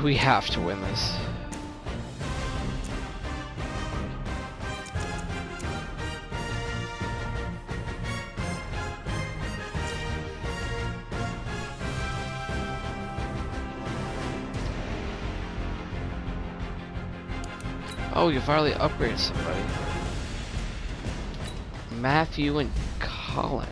We have to win this. Oh, you've already upgraded somebody. Matthew and Colin.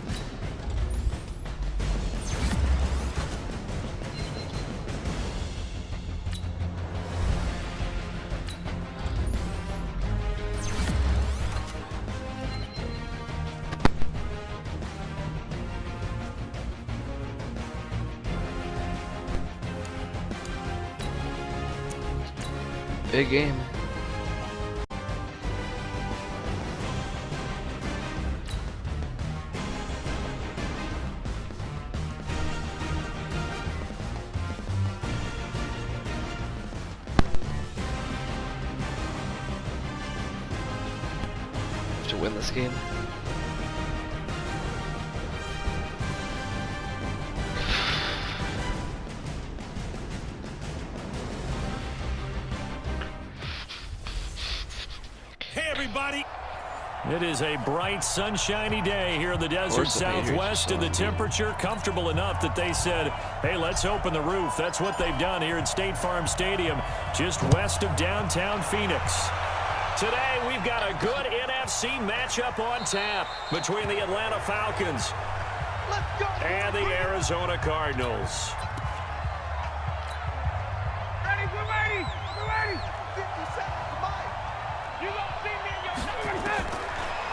Big game. To win this game. Hey everybody! It is a bright, sunshiny day here in the desert Southwest, and the temperature comfortable enough that they said, hey, let's open the roof. That's what they've done here at State Farm Stadium, just west of downtown Phoenix. Today, we've got a good NFC matchup on tap between the Atlanta Falcons and the Arizona Cardinals. Ready, we're ready, we're ready. 50 seconds, come on. You don't see me in your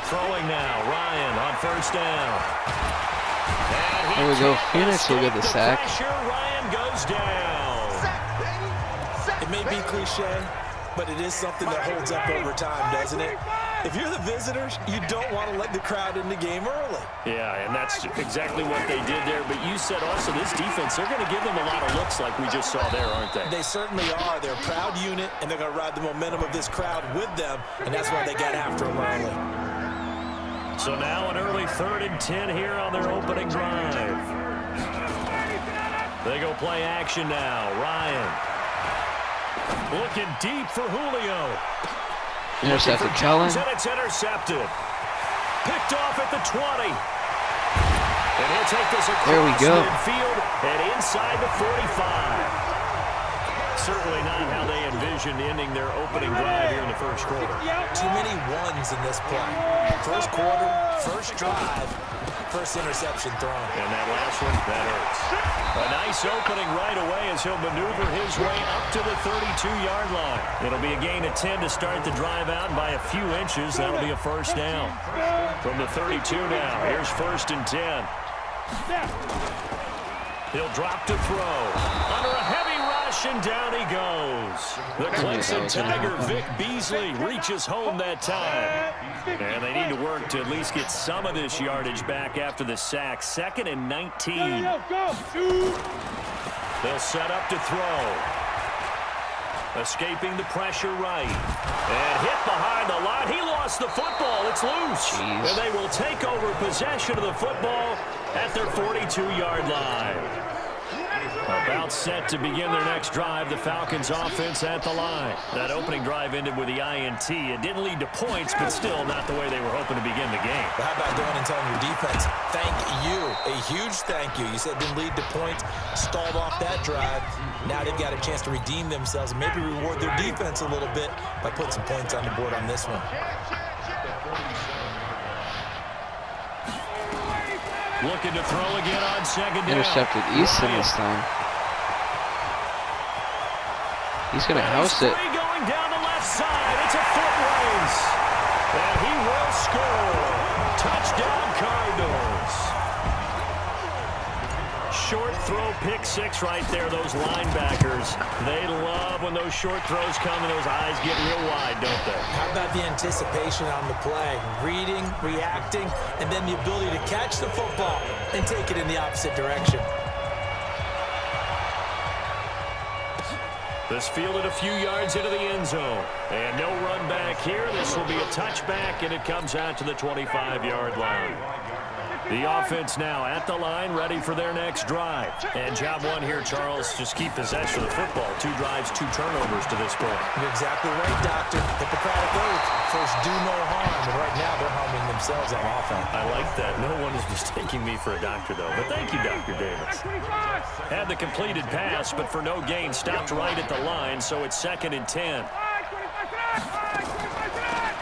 Throwing now, Ryan on first down. There we go. Phoenix will get the sack. Ryan goes down. Sack, baby. Sack, it may be cliche, but it is something that holds up over time, doesn't it? If you're the visitors, you don't want to let the crowd in the game early. Yeah, and that's exactly what they did there. But you said also this defense, they're going to give them a lot of looks like we just saw there, aren't they? They certainly are. They're a proud unit, and they're going to ride the momentum of this crowd with them, and that's why they got after them early. So now an early 3rd and 10 here on their opening drive. They go play action now. Ryan. Looking deep for Julio. Intercepted Colin. And it's intercepted. Picked off at the 20. And he'll take this across midfield and inside the 45. Certainly not how they envisioned ending their opening drive here in the first quarter. Too many ones in this play. First quarter, first drive, first interception thrown. And that last one, that hurts. A nice opening right away as he'll maneuver his way up to the 32-yard line. It'll be a gain of 10 to start the drive out, and by a few inches, that'll be a first down. From the 32 now, here's 1st and 10. He'll drop to throw. Under a heavy rush, and down he goes. The Clemson Tiger, Vic Beasley, reaches home that time. And they need to work to at least get some of this yardage back after the sack. 2nd and 19. They'll set up to throw. Escaping the pressure right. And hit behind the line. He lost the football. It's loose. Jeez. And they will take over possession of the football at their 42-yard line. About set to begin their next drive, the Falcons offense at the line. That opening drive ended with the INT. It didn't lead to points, but still not the way they were hoping to begin the game. But how about going and telling your defense, thank you, a huge thank you. You said it didn't lead to points, stalled off that drive. Now they've got a chance to redeem themselves and maybe reward their defense a little bit by putting some points on the board on this one. Looking to throw again on 2nd down. Intercepted Easton this time. He's going to house it. Going down the left side. It's a foot race. And he will score. Touchdown Cardinals. Short throw, pick 6 right there, those linebackers. They love when those short throws come and those eyes get real wide, don't they? How about the anticipation on the play? Reading, reacting, and then the ability to catch the football and take it in the opposite direction. This fielded a few yards into the end zone. And no run back here. This will be a touchback, and it comes out to the 25-yard line. The offense now at the line, ready for their next drive. And job one here, Charles, just keep possession of the football. 2 drives, 2 turnovers to this point. You're exactly right, Doctor. Hippocratic oath. First, do no harm. And right now, they're harming themselves on offense. I like that. No one is mistaking me for a doctor, though. But thank you, Dr. Davis. Had the completed pass, but for no gain, stopped right at the line, so it's 2nd and 10.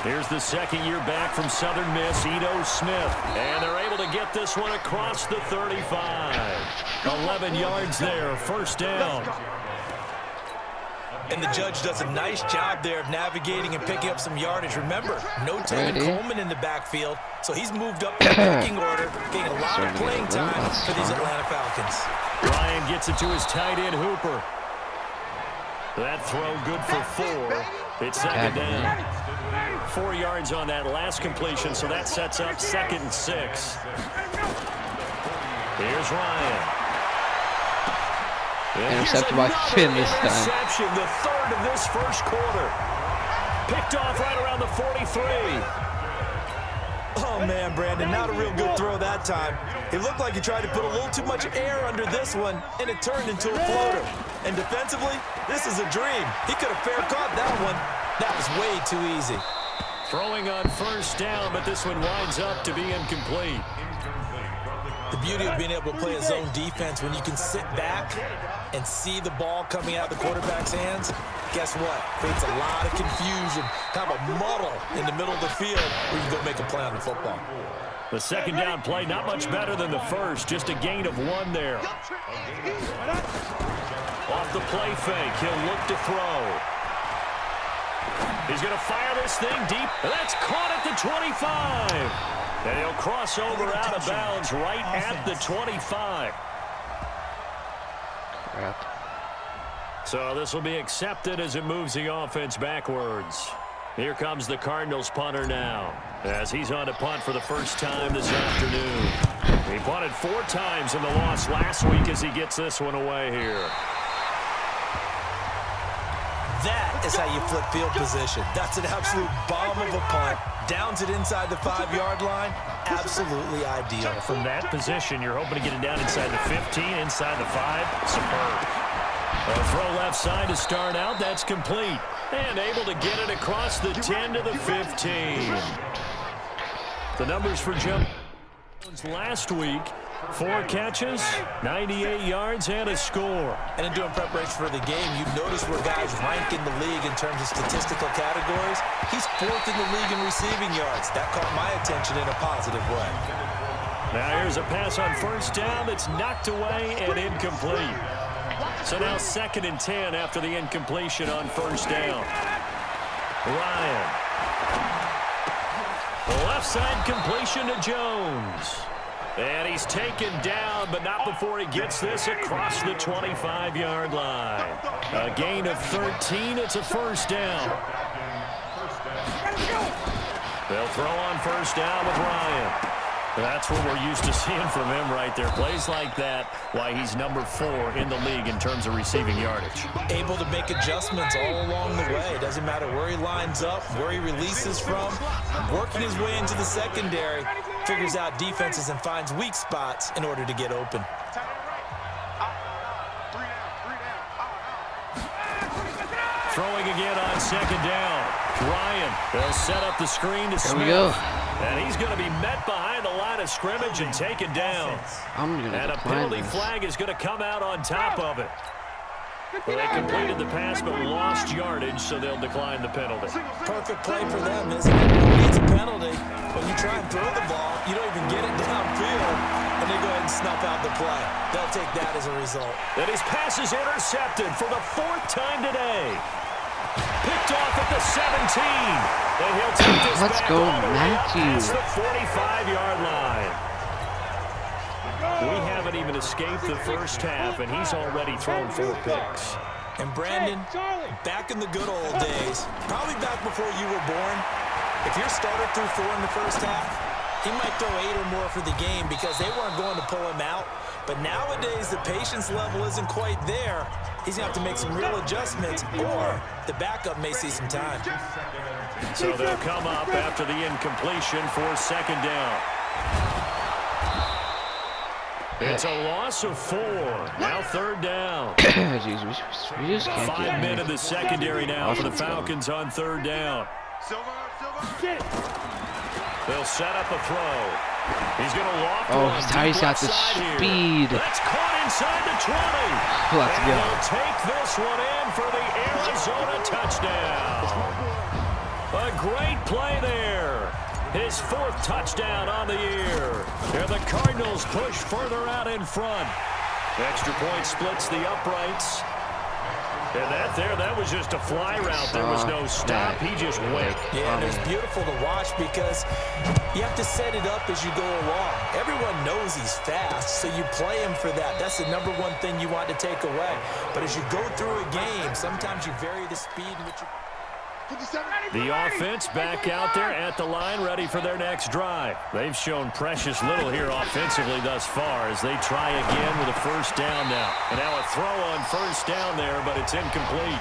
Here's the second year back from Southern Miss, Ito Smith. And they're able to get this one across the 35. 11 yards there, first down. And the judge does a nice job there of navigating and picking up some yardage. Remember, no Tevin Coleman in the backfield, so he's moved up the pecking order, getting a lot of playing time for these Atlanta Falcons. Ryan gets it to his tight end, Hooper. That throw good for 4. It's 2nd down. 4 yards on that last completion, so that sets up 2nd and 6. Here's Ryan. Intercepted by Finn this time. Interception, the 3rd of this first quarter. Picked off right around the 43. Oh, man, Brandon, not a real good throw that time. It looked like he tried to put a little too much air under this one, and it turned into a floater. And defensively, this is a dream. He could have fair caught that one. That was way too easy. Throwing on first down, but this one winds up to be incomplete. The beauty of being able to play a zone defense when you can sit back and see the ball coming out of the quarterback's hands, guess what? Creates a lot of confusion, kind of a muddle in the middle of the field where you can go make a play on the football. The 2nd down play, not much better than the first, just a gain of 1 there. Off the play fake, he'll look to throw. He's going to fire this thing deep. That's caught at the 25. And he'll cross over out of bounds right at the 25. Crap. So this will be accepted as it moves the offense backwards. Here comes the Cardinals punter now, as he's on to punt for the first time this afternoon. He punted 4 times in the loss last week as he gets this one away here. That is how you flip field position. That's an absolute bomb of a punt. Downs it inside the 5-yard line. Absolutely ideal. From that position, you're hoping to get it down inside the 15, inside the 5. Superb. A throw left side to start out. That's complete. And able to get it across the 10 to the 15. The numbers for Jones last week. 4 catches, 98 yards, and a score. And in doing preparation for the game, you've noticed where guys rank in the league in terms of statistical categories. He's 4th in the league in receiving yards. That caught my attention in a positive way. Now here's a pass on first down that's knocked away and incomplete. So now 2nd and 10 after the incompletion on first down. Ryan. The left side completion to Jones. And he's taken down, but not before he gets this across the 25-yard line. A gain of 13. It's a first down. They'll throw on first down with Ryan. That's what we're used to seeing from him right there. Plays like that, why he's number 4 in the league in terms of receiving yardage. Able to make adjustments all along the way. Doesn't matter where he lines up, where he releases from. Working his way into the secondary. Figures out defenses and finds weak spots in order to get open. Throwing again on 2nd down. Ryan, they'll set up the screen to Smith. There we go. And he's going to be met behind the line of scrimmage and taken down. And a penalty flag is going to come out on top of it. Well, they completed the pass but lost yardage, so they'll decline the penalty. Perfect play for them, isn't it? Nobody gets a penalty. When you try and throw the ball, you don't even get it downfield, and they go ahead and snuff out the play. They'll take that as a result. And his pass is intercepted for the 4th time today. Picked off at the 17. And he'll take this Let's back go, all the way up Matthew. past the 45-yard line. We haven't even escaped the first half, and he's already thrown 4 picks. And Brandon, back in the good old days, probably back before you were born, if your starter threw 4 in the first half, he might throw 8 or more for the game because they weren't going to pull him out. But nowadays, the patience level isn't quite there. He's going to have to make some real adjustments, or the backup may see some time. So they'll come up after the incompletion for 2nd down. It's a loss of 4. Now 3rd down. Jeez, we just can't 5 men in the secondary now for the Falcons on 3rd down. They'll set up a throw. He's going to loft one. He's got the speed. That's caught inside the 20. Let's go. He'll take this one in for the Arizona touchdown. A great play there. His 4th touchdown on the year. And the Cardinals push further out in front. Extra point splits the uprights. And that was just a fly route. There was no stop. He just went. Yeah, and it's beautiful to watch because you have to set it up as you go along. Everyone knows he's fast, so you play him for that. That's the #1 thing you want to take away. But as you go through a game, sometimes you vary the speed in which you... The offense back out there at the line, ready for their next drive. They've shown precious little here offensively thus far as they try again with a 1st down now. And now a throw on 1st down there, but it's incomplete.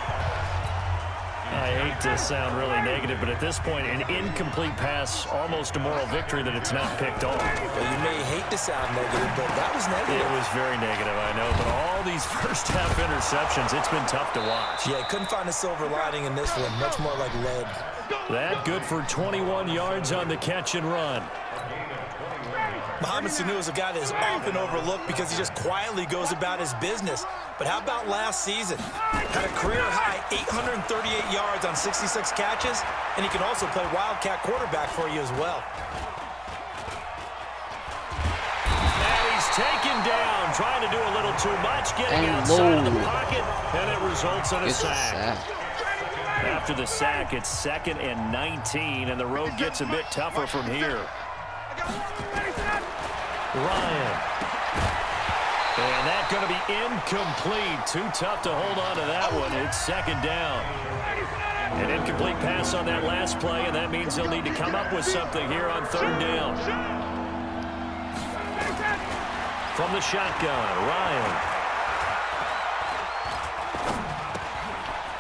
I hate to sound really negative, but at this point, an incomplete pass, almost a moral victory that it's not picked off. Well, you may hate to sound negative, but that was negative. It was very negative, I know, but all these first-half interceptions, it's been tough to watch. Yeah, couldn't find a silver lining in this one, much more like lead. That good for 21 yards on the catch and run. Mohamed Sanu is a guy that is often overlooked because he just quietly goes about his business. But how about last season? Had a career-high 838 yards on 66 catches, and he can also play wildcat quarterback for you as well. And he's taken down, trying to do a little too much, getting outside of the pocket, and it results in a sack. After the sack, it's 2nd and 19, and the road gets a bit tougher from here. Ryan. And that's going to be incomplete. Too tough to hold on to that one. It's 2nd down. An incomplete pass on that last play, and that means they'll need to come up with something here on 3rd down. From the shotgun, Ryan.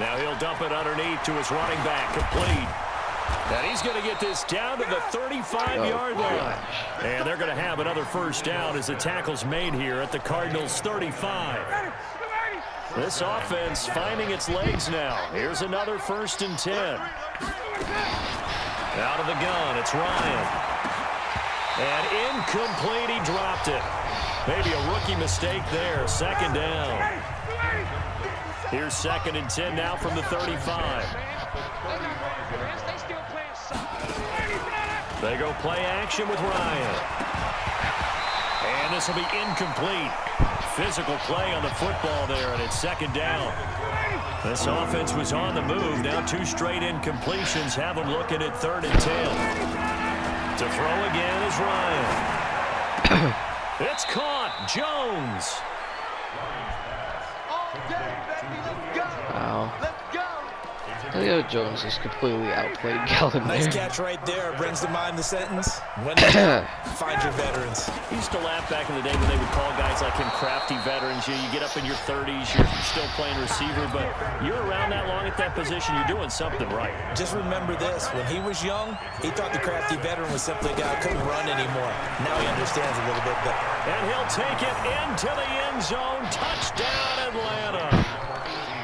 Now he'll dump it underneath to his running back, complete. And he's going to get this down to the 35-yard line. And they're going to have another 1st down as the tackle's made here at the Cardinals' 35. This offense finding its legs now. Here's another 1st and 10. Out of the gun, it's Ryan. And incomplete, he dropped it. Maybe a rookie mistake there, 2nd down. Here's 2nd and 10 now from the 35. They go play action with Ryan. And this will be incomplete. Physical play on the football there, and it's 2nd down. This offense was on the move. Now 2 straight incompletions have them looking at 3rd and 10. To throw again is Ryan. It's caught. Jones. Wow. Julio Jones just completely outplayed Galvin Nice there. catch right there. Brings to mind the sentence, when find your veterans. He used to laugh back in the day when they would call guys like him crafty veterans. You get up in your 30s, you're still playing receiver, but you're around that long at that position, you're doing something right. Just remember this. When he was young, he thought the crafty veteran was simply a guy who couldn't run anymore. Now he understands a little bit better. And he'll take it into the end zone. Touchdown, Atlanta.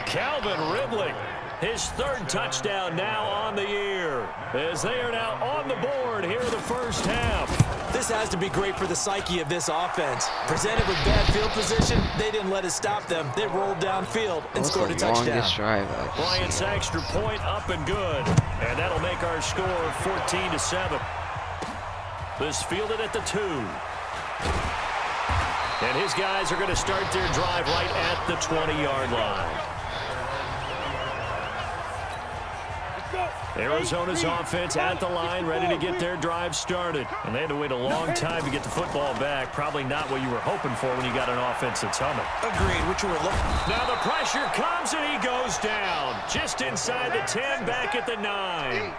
Calvin Ridley. His 3rd touchdown now on the year, as they are now on the board here in the 1st half. This has to be great for the psyche of this offense. Presented with bad field position, they didn't let it stop them. They rolled downfield and scored a touchdown. Longest drive Bryant's extra point up and good, and that'll make our score 14-7. This fielded at the 2. And his guys are going to start their drive right at the 20-yard line. Arizona's offense at the line, ready to get their drive started. And they had to wait a long time to get the football back. Probably not what you were hoping for when you got an offense that's humming. Agreed, what you were looking. Now the pressure comes and he goes down. Just inside the 10, back at the 9.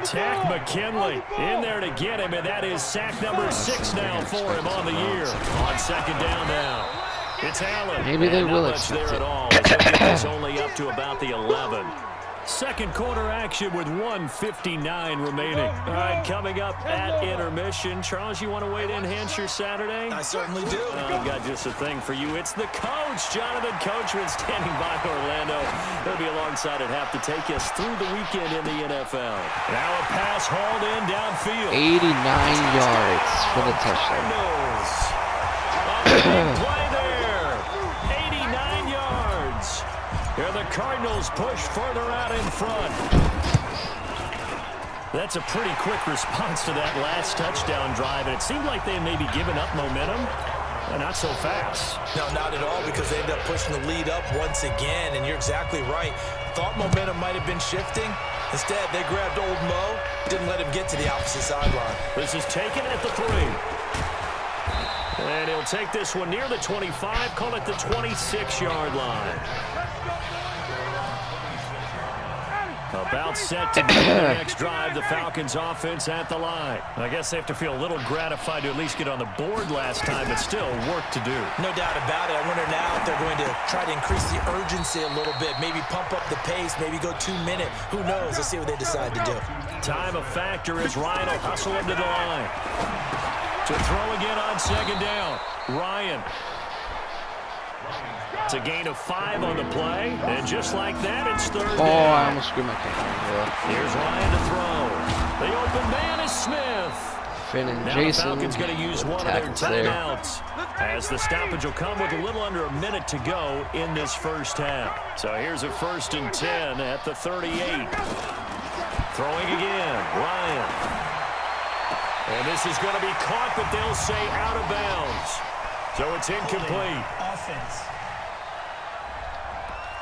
Tack McKinley in there to get him, and that is sack number 6 now for him on the year. On 2nd down now. It's Allen. Maybe they will accept there at all. It's only up to about the 11. Second quarter action with 1:59 remaining. All right, coming up at intermission. Charles, you want to wait to enhance your Saturday? I certainly do. I've got just a thing for you. It's the coach, Jonathan Coachman, standing by Orlando. He'll be alongside at half to take us through the weekend in the NFL. Now a pass hauled in downfield. 89 yards for the touchdown. Play there. 89 yards. Here the Cardinals push further out in front. That's a pretty quick response to that last touchdown drive, and it seemed like they may be giving up momentum. Not so fast. No, not at all, because they end up pushing the lead up once again, and you're exactly right. Thought momentum might have been shifting. Instead, they grabbed old Mo, didn't let him get to the opposite sideline. This is taken at the 3. And he'll take this one near the 25, call it the 26-yard line. About set to begin the next drive, the Falcons offense at the line. I guess they have to feel a little gratified to at least get on the board last time, but still work to do. No doubt about it. I wonder now if they're going to try to increase the urgency a little bit, maybe pump up the pace, maybe go 2 minute. Who knows? Let's see what they decide to do. Time of factor as Ryan will hustle him to the line. To throw again on second down. Ryan. It's a gain of 5 on the play, and just like that, it's third down. Oh, I almost screwed my camera. Here's Ryan to throw. The open man is Smith. Finn and Now Jason. the Falcons going to use one of their timeouts, as the stoppage will come with a little under a minute to go in this first half. So here's a 1st and 10 at the 38. Throwing again, Ryan. And this is going to be caught, but they'll say out of bounds. So it's incomplete. Offense.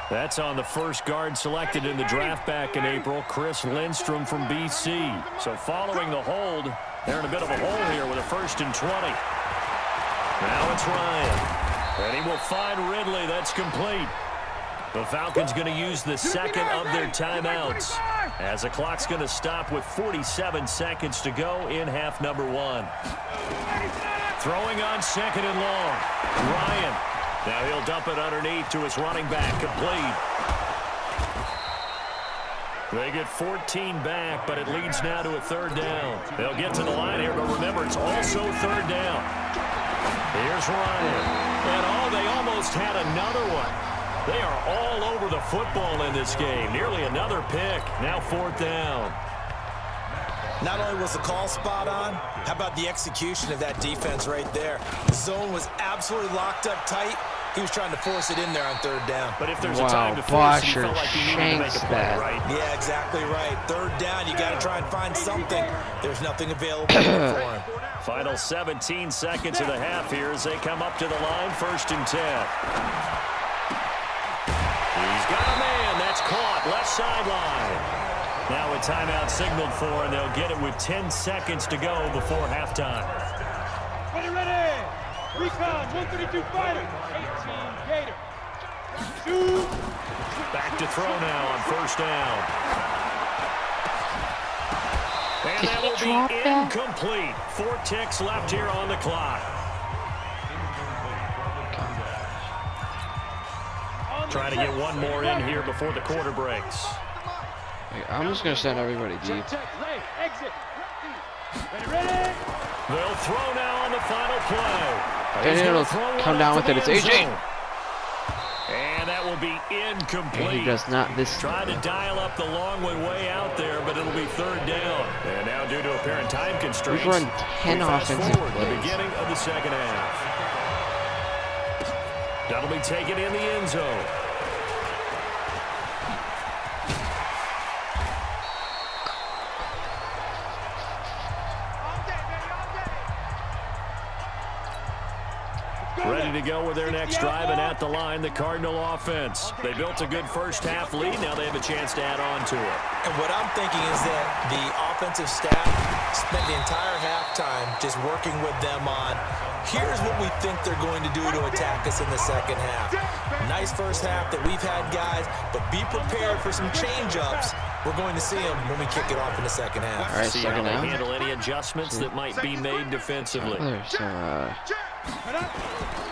That's on the first guard selected in the draft back in April, Chris Lindstrom from BC. So following the hold, they're in a bit of a hole here with a 1st and 20. Now it's Ryan. And he will find Ridley. That's complete. The Falcons going to use the second of their timeouts, as the clock's going to stop with 47 seconds to go in half number 1. Throwing on second and long. Ryan. Now he'll dump it underneath to his running back. Complete. They get 14 back, but it leads now to a 3rd down. They'll get to the line here, but remember, it's also 3rd down. Here's Ryan. And they almost had another one. They are all over the football in this game. Nearly another pick. Now 4th down. Not only was the call spot on, how about the execution of that defense right there? The zone was absolutely locked up tight. He was trying to force it in there on 3rd down. But if there's a time to force it, you Bosher felt like you needed to make a play, right? Yeah, exactly right. 3rd down, you got to try and find something. There's nothing available for him. Final 17 seconds of the half here as they come up to the line, 1st and 10. He's got a man. That's caught. Left sideline. Now a timeout signaled for, and they'll get it with 10 seconds to go before halftime. Ready. Recon, 132 fighter. 18 Gator. Shoot. Back to throw now on 1st down. And that will be incomplete. 4 ticks left here on the clock. Trying to get one more in here before the quarter breaks. I'm just going to send everybody deep. They'll throw now on the final play. And it'll come down with it. It's AJ. And that will be incomplete. He does not this. Trying to dial up the long way out there, but it'll be 3rd down. And now due to apparent time constraints, We've run 10 offensive the plays. beginning of the second half. That'll be taken in the end zone. Ready to go with their next drive, and at the line, the Cardinal offense. They built a good first half lead. Now they have a chance to add on to it. And what I'm thinking is that the offensive staff spent the entire halftime just working with them on, here's what we think they're going to do to attack us in the second half. Nice first half that we've had, guys, but be prepared for some change-ups. We're going to see them when we kick it off in the second half. All right, see how second they half. handle any adjustments that might be made defensively. There's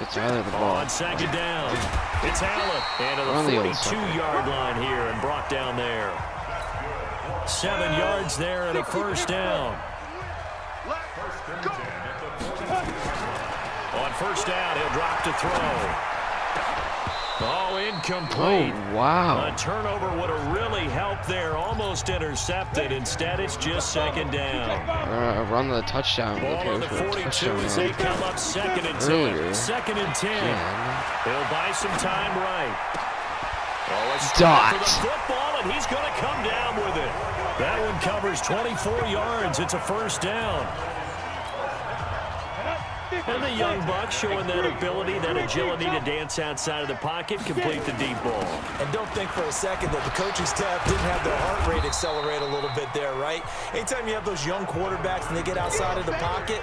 It's either the ball. On second down, it's Allen. And to the 42-yard line here and brought down there. 7 yards there and a first down. On first down, he'll drop to throw. Oh, incomplete. Oh, wow. A turnover would have really helped there. Almost intercepted. Instead, it's just second down. Run the touchdown. Ball on the 42 as they come up second and 10. Earlier. Second and 10. Yeah. He'll buy some time right. Oh, it's Dot. for the football, and he's going to come down with it. That one covers 24 yards. It's a first down. And the young buck showing that ability, that agility to dance outside of the pocket, complete the deep ball. And don't think for a second that the coaching staff didn't have their heart rate accelerate a little bit there, right? Anytime you have those young quarterbacks and they get outside of the pocket,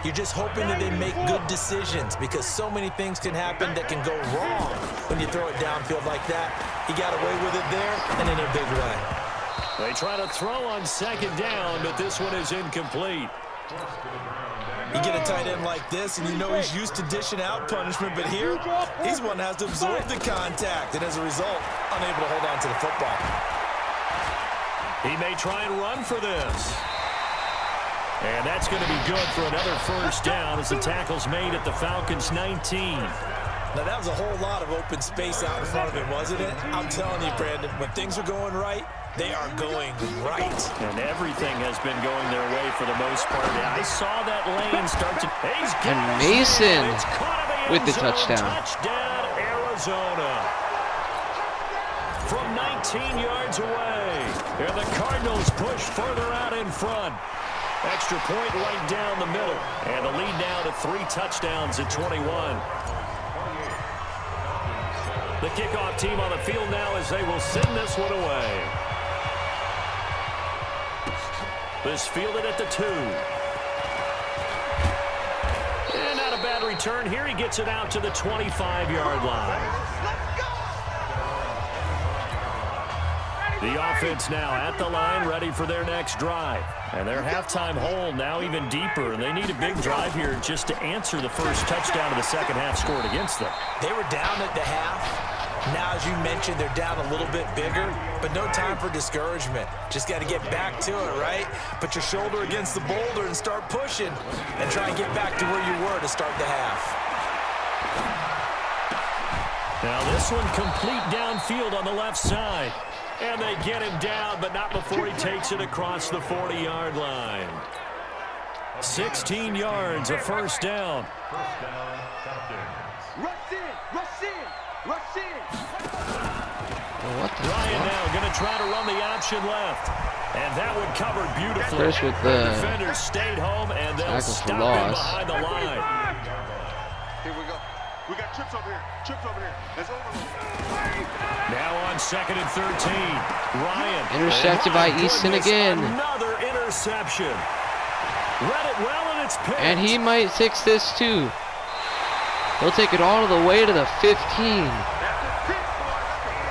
you're just hoping that they make good decisions because so many things can happen that can go wrong when you throw it downfield like that. He got away with it there and in a big way. They try to throw on second down, but this one is incomplete. You get a tight end like this, and you know he's used to dishing out punishment, but here, he's one that has to absorb the contact, and as a result, unable to hold on to the football. He may try and run for this. And that's going to be good for another first down as the tackle's made at the Falcons' 19. Now, that was a whole lot of open space out in front of him, wasn't it? I'm telling you, Brandon, when things are going right, they are going right. And everything has been going their way for the most part. I saw that lane start to... And Mason with the touchdown. Touchdown, Arizona. From 19 yards away. And the Cardinals push further out in front. Extra point right down the middle. And the lead now to 3 touchdowns at 21. The kickoff team on the field now as they will send this one away. This fielded at the 2. And not a bad return here. He gets it out to the 25-yard line. The offense now at the line, ready for their next drive. And their halftime hole now even deeper. And they need a big drive here just to answer the first touchdown of the second half scored against them. They were down at the half. Now, as you mentioned, they're down a little bit bigger, but no time for discouragement. Just got to get back to it, right? Put your shoulder against the boulder and start pushing and try and get back to where you were to start the half. Now this one complete downfield on the left side. And they get him down, but not before he takes it across the 40-yard line. 16 yards, a first down. Rush in, rush in, rush in. What the Ryan fuck? now going to try to run the option left. And that one covered beautifully. First with the defenders stayed home, and they'll tackle for stop him loss. behind the line. Here we go. We got trips over here. Trips over here. Let's over. Now on second and 13. Ryan. Intercepted by Easton again. Another interception. Read it well, and it's picked. And he might fix this too. He'll take it all the way to the 15.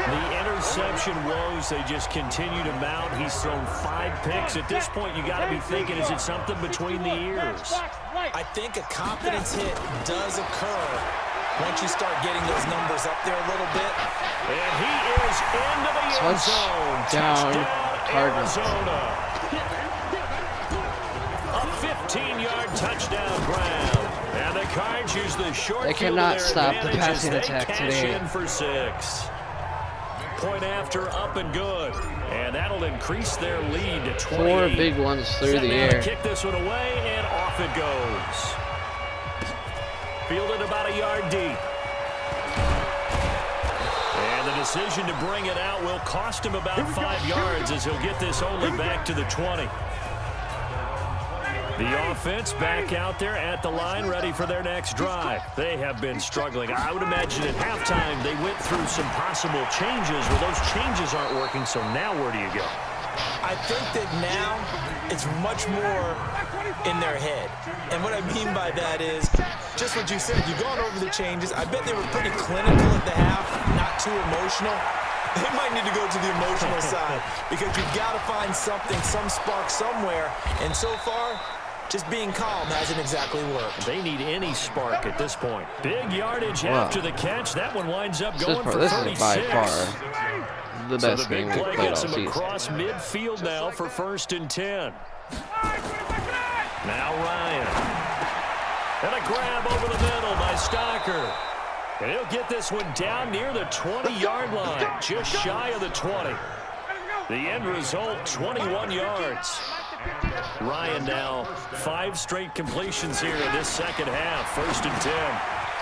The interception woes, they just continue to mount. He's thrown 5 picks. At this point, you got to be thinking, is it something between the ears? I think a confidence hit does occur once you start getting those numbers up there a little bit. And he is into the end zone. Touchdown, Cardinals. Arizona. A 15-yard touchdown ground. And the Cards use the short They field cannot to their stop the advantage passing as they attack cash today. in for 6. Point after, up and good. And that'll increase their lead to 28. 4 big ones through the air. Kick this one away, and off it goes. Fielded about a yard deep. And the decision to bring it out will cost him about 5 yards as he'll get this only back to the 20. The offense back out there at the line, ready for their next drive. They have been struggling. I would imagine at halftime they went through some possible changes. Well, those changes aren't working, so now where do you go? I think that now it's much more in their head. And what I mean by that is just what you said. You've gone over the changes. I bet they were pretty clinical at the half, not too emotional. They might need to go to the emotional side because you've got to find something, some spark somewhere. And so far, Just being calm hasn't exactly worked. They need any spark at this point. Big yardage after the catch. That one winds up going for 36. This is by far the best game we've played all season. Across midfield now for 1st and 10. Now Ryan. And a grab over the middle by Stocker. And he'll get this one down near the 20-yard line, just shy of the 20. The end result, 21 yards. Ryan now 5 straight completions here in this second half. 1st and 10.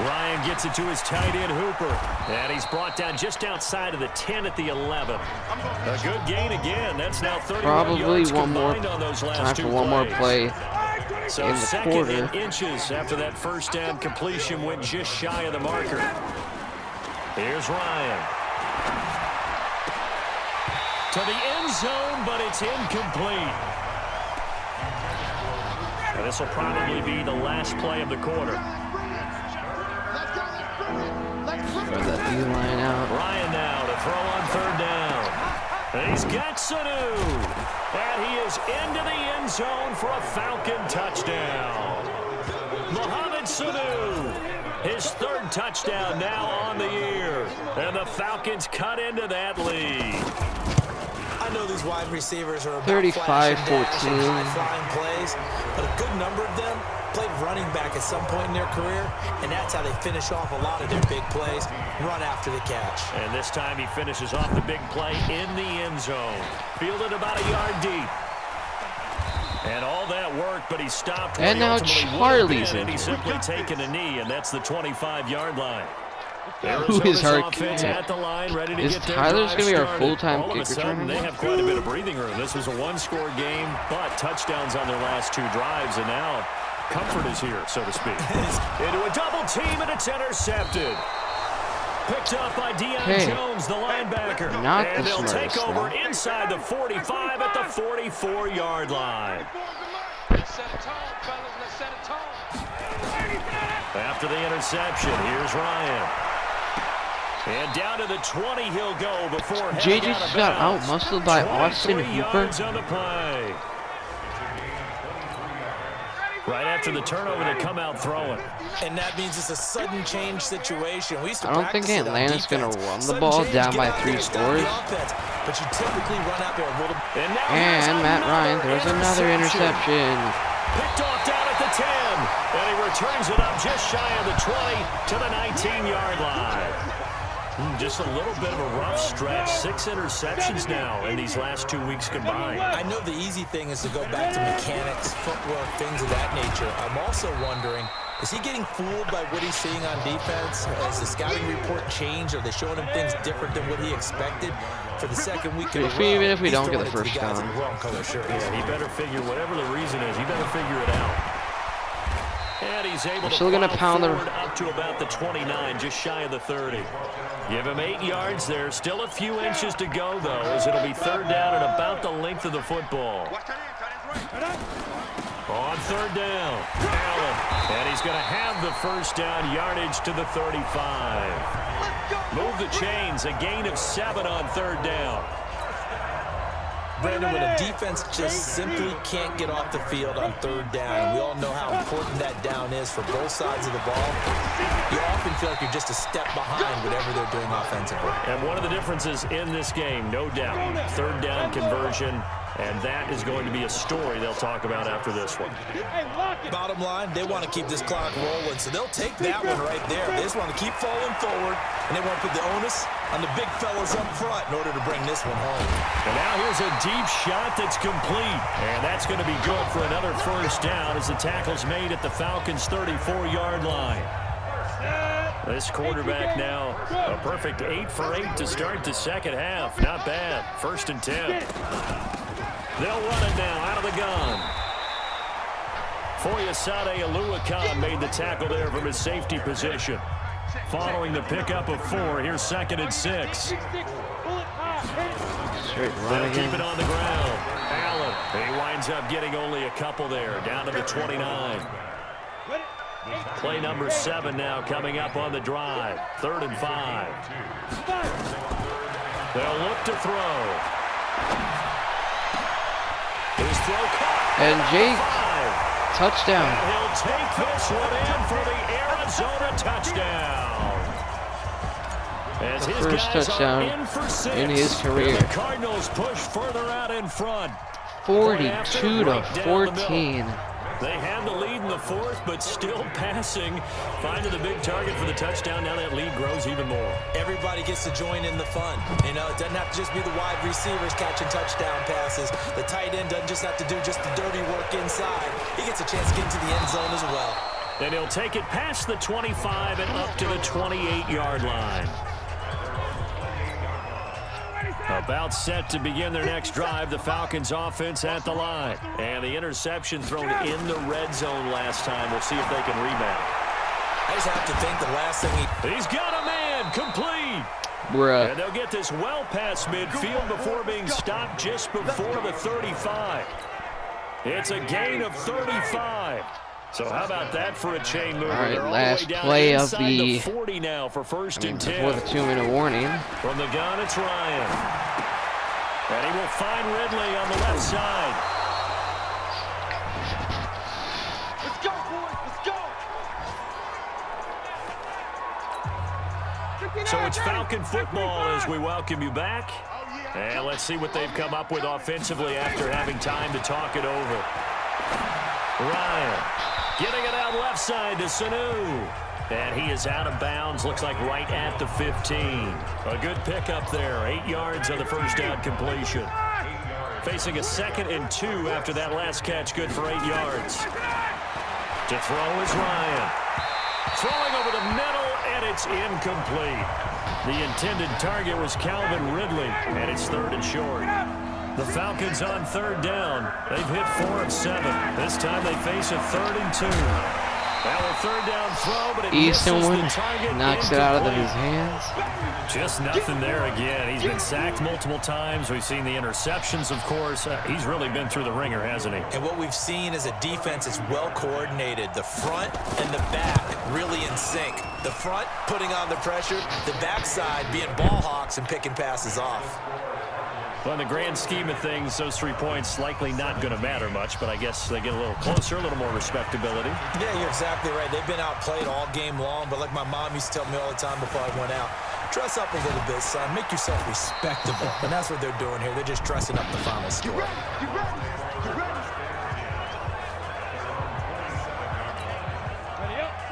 Ryan gets it to his tight end Hooper. And he's brought down just outside of the 10 at the 11. A good gain again. That's now 31 yards combined on those last 2 plays. One more play. So in the 2nd quarter. and inches after that 1st down completion went just shy of the marker. Here's Ryan. To the end zone, but it's incomplete. And this will probably be the last play of the quarter. Throw that D-line out. Ryan now to throw on 3rd down. And he's got Sanu. And he is into the end zone for a Falcon touchdown. Mohamed Sanu, his 3rd touchdown now on the year. And the Falcons cut into that lead. I know these wide receivers are about 35-14. high-flying plays, but a good number of them played running back at some point in their career, and that's how they finish off a lot of their big plays, run after the catch. And this time he finishes off the big play in the end zone. Fielded about a yard deep. And all that work, but he stopped. And now Charlie's in. And he's simply taken a knee, and that's the 25-yard line. Who is our offense at the line, ready to Is get their Tyler's drive going to be our started. full-time All of a kicker sudden, returner? they have quite a bit of breathing room. This was a 1-score game, but touchdowns on their last 2 drives, and now comfort is here, so to speak. Into a double team, and it's intercepted. Picked up by Deion Jones, the linebacker. And they'll take over inside the 45 at the 44-yard line. After the interception, here's Ryan. And down to the 20 he'll go before JJ just got out-muscled by Austin Hooper. On the play. Right after the turnover, they come out throwing. And that means it's a sudden change situation. We used to I don't think Atlanta's going to run the ball down by 3 scores. But you typically run out there a little. And Matt Ryan throws another interception. Picked off down at the 10. And he returns it up just shy of the 20 to the 19-yard line. Just a little bit of a rough stretch. 6 interceptions now in these last 2 weeks combined. I know the easy thing is to go back to mechanics, footwork, things of that nature. I'm also wondering, is he getting fooled by what he's seeing on defense? Has the scouting report changed? Are they showing him things different than what he expected? For the 2nd week in a row, even if we don't get the first down. Yeah, he better figure, whatever the reason is, he better figure it out. And he's able still gonna pound the up to about the 29, just shy of the 30. Give him 8 yards there. Still a few inches to go, though, as it'll be 3rd down and about the length of the football. On 3rd down, Allen. And he's going to have the 1st down, yardage to the 35. Move the chains, a gain of 7 on 3rd down. Brandon, when a defense just simply can't get off the field on 3rd down, we all know how important that down is for both sides of the ball. You often feel like you're just a step behind whatever they're doing offensively. And one of the differences in this game, no doubt, 3rd down conversion, and that is going to be a story they'll talk about after this one. Bottom line, they want to keep this clock rolling, so they'll take that one right there. They just want to keep falling forward, and they want to put the onus on the big fellas up front in order to bring this one home. And now here's a deep shot that's complete, and that's going to be good for another 1st down as the tackle's made at the Falcons' 34-yard line. This quarterback now a perfect 8 for 8 to start the 2nd half. Not bad. 1st and 10. They'll run it now out of the gun. Foyesade Aluakan made the tackle there from his safety position. Following the pickup of 4, here's 2nd and 6. Straight run They'll again. keep it on the ground. Allen, he winds up getting only a couple there, down to the 29. Play number 7 now coming up on the drive. 3rd and 5. They'll look to throw. His throw caught. And Jake touchdown. And he'll take this one in for the Arizona touchdown. As his First guys touchdown are in for 6, in his career. The Cardinals push further out in front. 42 to 14. They have the lead in the fourth, but still passing. Finding the big target for the touchdown. Now that lead grows even more. Everybody gets to join in the fun. You know, it doesn't have to just be the wide receivers catching touchdown passes. The tight end doesn't just have to do just the dirty work inside. He gets a chance to get into the end zone as well. And he'll take it past the 25 and up to the 28-yard line. About set to begin their next drive, the Falcons offense at the line. And the interception thrown in the red zone last time. We'll see if they can rebound. I just have to think the last thing He's got a man, complete. Bruh. And they'll get this well past midfield before being stopped just before the 35. It's a gain of 35. So how about that for a chain mover? All right, They're last all the way down play of inside the 40 now for first and 10. before the 2-minute warning. From the gun, it's Ryan. And he will find Ridley on the left side. Let's go, boys. Let's go. So it's Falcon football as we welcome you back. And let's see what they've come up with offensively after having time to talk it over. Ryan getting it out left side to Sanu. And he is out of bounds, looks like right at the 15. A good pickup there, 8 yards on the first down completion. Facing a 2nd and 2 after that last catch, good for 8 yards. To throw is Ryan. Throwing over the middle, and it's incomplete. The intended target was Calvin Ridley, and it's 3rd and short. The Falcons on 3rd down. They've hit 4 of 7. This time they face a 3rd and 2. Now a 3rd down throw, but it misses the target. Knocks it out of his hands. Just nothing there again. He's been sacked multiple times. We've seen the interceptions, of course. He's really been through the ringer, hasn't he? And what we've seen is a defense that's well coordinated. The front and the back really in sync. The front putting on the pressure, the backside being ball hawks and picking passes off. Well, in the grand scheme of things, those 3 points likely not going to matter much, but I guess they get a little closer, a little more respectability. Yeah, you're exactly right. They've been outplayed all game long, but like my mom used to tell me all the time before I went out, dress up a little bit, son. Make yourself respectable. And that's what they're doing here. They're just dressing up the final score.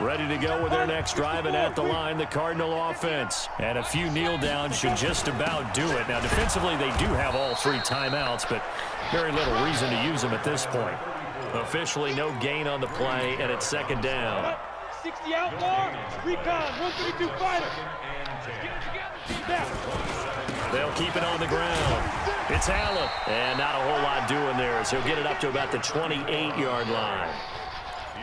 Ready to go with their next drive, and at the line, the Cardinal offense. And a few kneel downs should just about do it. Now, defensively, they do have all 3 timeouts, but very little reason to use them at this point. Officially, no gain on the play, and it's 2nd down. 60 outlaw, recon, 132 fighter. They'll keep it on the ground. It's Allen, and not a whole lot doing there, as he'll get it up to about the 28-yard line.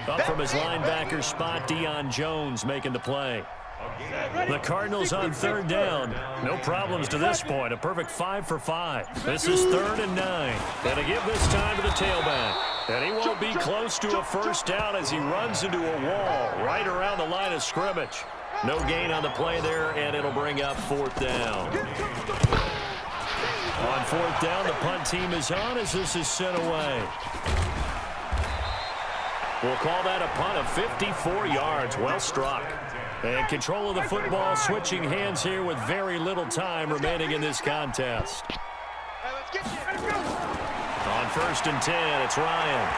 Up from his linebacker spot, Deion Jones making the play. The Cardinals on 3rd down. No problems to this point. A perfect 5 for 5. This is 3rd and 9. Gonna give this time to the tailback. And he won't be close to a first down as he runs into a wall right around the line of scrimmage. No gain on the play there, and it'll bring up 4th down. On 4th down, the punt team is on as this is sent away. We'll call that a punt of 54 yards. Well struck. And control of the football switching hands here with very little time remaining in this contest. On 1st and 10, it's Ryan.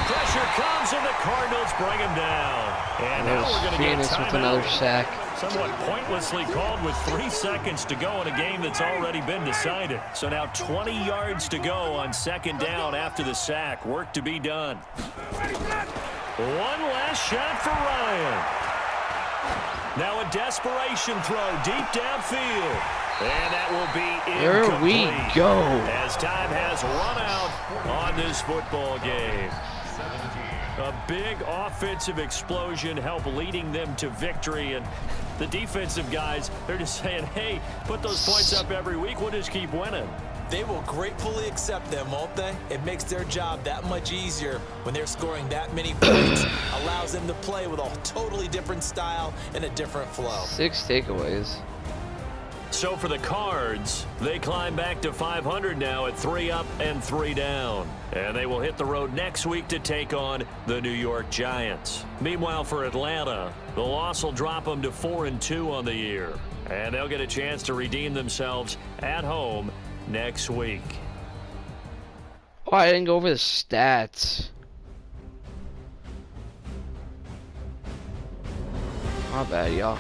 Pressure comes, and the Cardinals bring him down. And now we're going to get Phoenix with another sack. Somewhat pointlessly called with 3 seconds to go in a game that's already been decided. So now 20 yards to go on 2nd down after the sack. Work to be done. One last shot for Ryan. Now a desperation throw deep downfield. And that will be incomplete. There we go. As time has run out on this football game. A big offensive explosion helped leading them to victory. And the defensive guys, they're just saying, hey, put those points up every week. We'll just keep winning. They will gratefully accept them, won't they? It makes their job that much easier when they're scoring that many points. Allows them to play with a totally different style and a different flow. 6 takeaways. So for the Cards, they climb back to 500 now at 3 up and 3 down. And they will hit the road next week to take on the New York Giants. Meanwhile, for Atlanta, the loss will drop them to 4-2 on the year. And they'll get a chance to redeem themselves at home next week. Oh, I didn't go over the stats. My bad, y'all.